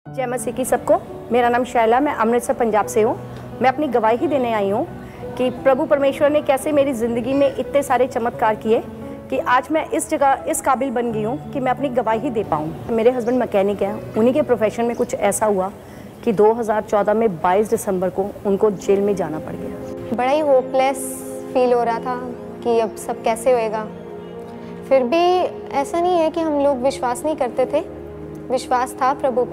जय मसीह की सबको। मेरा नाम शैला, मैं अमृतसर पंजाब से हूँ। मैं अपनी गवाही देने आई हूँ कि प्रभु परमेश्वर ने कैसे मेरी ज़िंदगी में इतने सारे चमत्कार किए कि आज मैं इस जगह इस काबिल बन गई हूँ कि मैं अपनी गवाही दे पाऊँ। मेरे हस्बैंड मैकेनिक हैं, उन्हीं के प्रोफेशन में कुछ ऐसा हुआ कि 2014 में 22 दिसंबर को उनको जेल में जाना पड़ गया। बड़ा ही होपलेस फील हो रहा था कि अब सब कैसे होएगा। फिर भी ऐसा नहीं है कि हम लोग विश्वास नहीं करते थे, विश्वास था प्रभु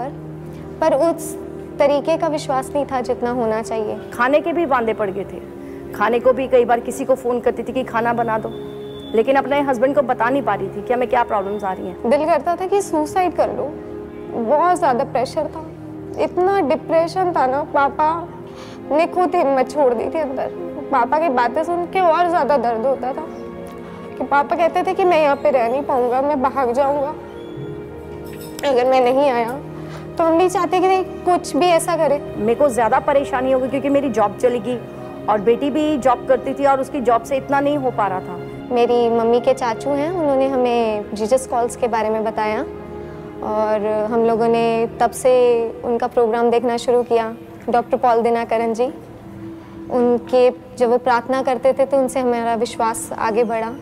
पर उस तरीके का विश्वास नहीं था जितना होना चाहिए। खाने के भी वांदे पड़ गए थे। खाने को भी कई बार किसी को फ़ोन करती थी कि खाना बना दो, लेकिन अपने हस्बैंड को बता नहीं पा रही थी कि हमें क्या प्रॉब्लम्स आ रही हैं। दिल करता था कि सुसाइड कर लो। बहुत ज़्यादा प्रेशर था, इतना डिप्रेशन था ना। पापा ने खुद हिम्मत छोड़ दी थी अंदर। पापा की बातें सुन के और ज़्यादा दर्द होता था कि पापा कहते थे कि मैं यहाँ पे रह नहीं पाऊँगा, मैं भाग जाऊँगा अगर मैं नहीं आया। तो हम नहीं चाहते कि कुछ भी ऐसा करे। मेरे को ज़्यादा परेशानी हो गई क्योंकि मेरी जॉब चली गई और बेटी भी जॉब करती थी और उसकी जॉब से इतना नहीं हो पा रहा था। मेरी मम्मी के चाचू हैं, उन्होंने हमें जीसस कॉल्स के बारे में बताया और हम लोगों ने तब से उनका प्रोग्राम देखना शुरू किया। डॉक्टर पॉल दिनाकरन जी, उनके जब वो प्रार्थना करते थे तो उनसे हमारा विश्वास आगे बढ़ा।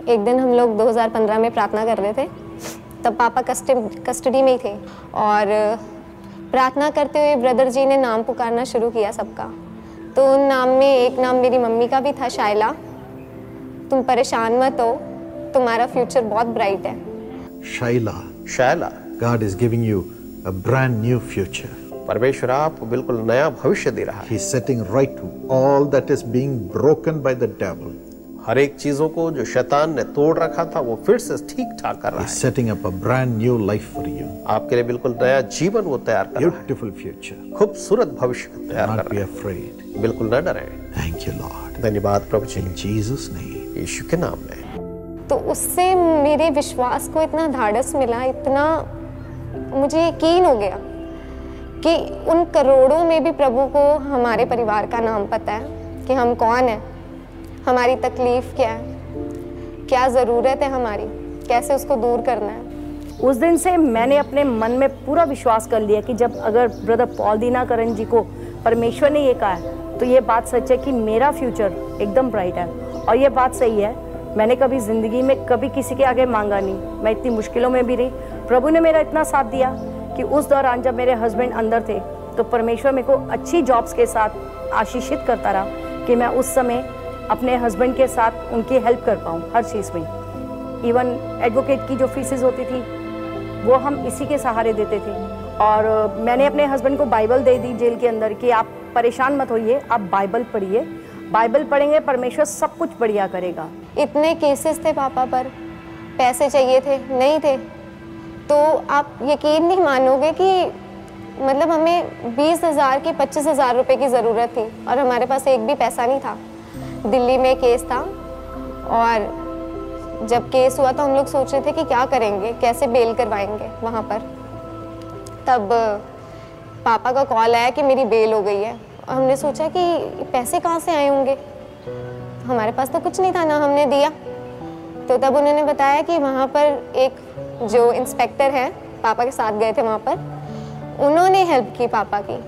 एक दिन हम लोग 2015 में प्रार्थना कर रहे थे, तब पापा कस्टडी में ही थे और प्रार्थना करते हुए ब्रदर जी ने नाम पुकारना शुरू किया सबका। तो उन नाम में एक नाम मेरी मम्मी का भी था, शाइला। तुम परेशान मत हो, तुम्हारा फ्यूचर बहुत ब्राइट है। शाइला, God is giving you a brand new future. परमेश्वर आपको बिल्कुल नया भविष्य दे रहा है। He's setting right all that is being broken by the devil. हर एक चीजों को जो शैतान ने तोड़ रखा था वो फिर से ठीक ठाक कर रहा है। He's setting up a brand new life for you. आपके लिए बिल्कुल नया जीवन वो तैयार कर रहा है। Beautiful future. खूबसूरत भविष्य तैयार कर Not be रहा है। afraid. बिल्कुल न डरें। Thank you, Lord. धन्यवाद प्रभु जी। In Jesus' name. यीशु के नाम में। तो उससे मेरे विश्वास को इतना धाड़स मिला, इतना मुझे यकीन हो गया कि उन करोड़ों में भी प्रभु को हमारे परिवार का नाम पता है कि हम कौन हैं, हमारी तकलीफ क्या है, क्या ज़रूरत है हमारी, कैसे उसको दूर करना है। उस दिन से मैंने अपने मन में पूरा विश्वास कर लिया कि जब अगर ब्रदर पॉल दिनाकरन जी को परमेश्वर ने ये कहा है तो ये बात सच है कि मेरा फ्यूचर एकदम ब्राइट है। और ये बात सही है, मैंने कभी ज़िंदगी में कभी किसी के आगे मांगा नहीं। मैं इतनी मुश्किलों में भी रही, प्रभु ने मेरा इतना साथ दिया कि उस दौरान जब मेरे हस्बैंड अंदर थे तो परमेश्वर मेरे को अच्छी जॉब्स के साथ आशीषित करता रहा कि मैं उस समय अपने हस्बैंड के साथ उनकी हेल्प कर पाऊँ हर चीज़ में। इवन एडवोकेट की जो फीसेस होती थी वो हम इसी के सहारे देते थे। और मैंने अपने हस्बैंड को बाइबल दे दी जेल के अंदर कि आप परेशान मत होइए, आप बाइबल पढ़िए, बाइबल पढ़ेंगे परमेश्वर सब कुछ बढ़िया करेगा। इतने केसेस थे पापा पर, पैसे चाहिए थे, नहीं थे। तो आप यकीन नहीं मानोगे कि मतलब हमें 20,000 की 25,000 रुपये की ज़रूरत थी और हमारे पास एक भी पैसा नहीं था। दिल्ली में केस था और जब केस हुआ तो हम लोग सोच रहे थे कि क्या करेंगे, कैसे बेल करवाएंगे वहाँ पर। तब पापा का कॉल आया कि मेरी बेल हो गई है और हमने सोचा कि पैसे कहाँ से आए होंगे, हमारे पास तो कुछ नहीं था, ना हमने दिया। तो तब उन्होंने बताया कि वहाँ पर एक जो इंस्पेक्टर है, पापा के साथ गए थे वहाँ पर, उन्होंने हेल्प की पापा की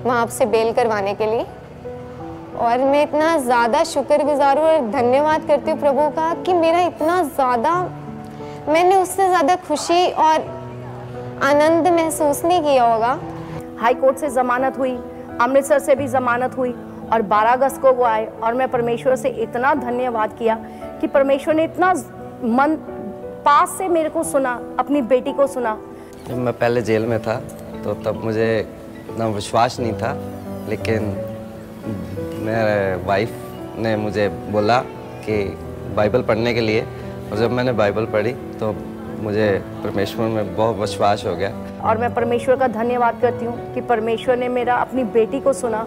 वहाँ से बेल करवाने के लिए। और मैं इतना ज़्यादा शुक्रगुजार हूँ और धन्यवाद करती हूँ प्रभु का कि मेरा इतना ज़्यादा, मैंने उससे ज़्यादा खुशी और आनंद महसूस नहीं किया होगा। हाई कोर्ट से ज़मानत हुई, अमृतसर से भी ज़मानत हुई और 12 अगस्त को वो आए और मैं परमेश्वर से इतना धन्यवाद किया कि परमेश्वर ने इतना मन पास से मेरे को सुना, अपनी बेटी को सुना। जब मैं पहले जेल में था तो तब मुझे इतना विश्वास नहीं था, लेकिन मेरे वाइफ ने मुझे बोला कि बाइबल पढ़ने के लिए, और जब मैंने बाइबल पढ़ी तो मुझे परमेश्वर में बहुत विश्वास हो गया। और मैं परमेश्वर का धन्यवाद करती हूँ कि परमेश्वर ने मेरा अपनी बेटी को सुना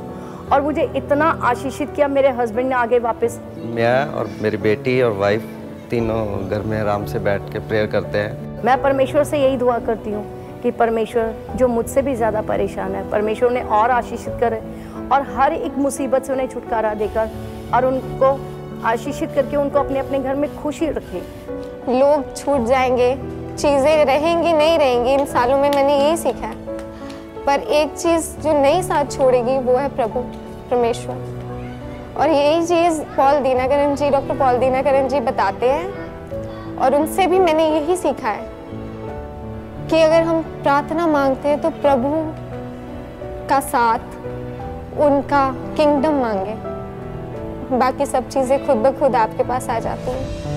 और मुझे इतना आशीषित किया। मेरे हस्बैंड ने आगे वापस, मैं और मेरी बेटी और वाइफ तीनों घर में आराम से बैठ के प्रेयर करते हैं। मैं परमेश्वर से यही दुआ करती हूँ कि परमेश्वर जो मुझसे भी ज़्यादा परेशान है, परमेश्वर उन्हें और आशीषित करे और हर एक मुसीबत से उन्हें छुटकारा देकर और उनको आशीषित करके उनको अपने अपने घर में खुशी रखे। लोग छूट जाएंगे, चीज़ें रहेंगी नहीं रहेंगी, इन सालों में मैंने यही सीखा है। पर एक चीज़ जो नहीं साथ छोड़ेगी वो है प्रभु परमेश्वर। और यही चीज़ डॉक्टर पॉल दीनाकरन जी बताते हैं, और उनसे भी मैंने यही सीखा है कि अगर हम प्रार्थना मांगते हैं तो प्रभु का साथ, उनका किंगडम मांगे, बाकी सब चीज़ें खुद ब खुद आपके पास आ जाती हैं।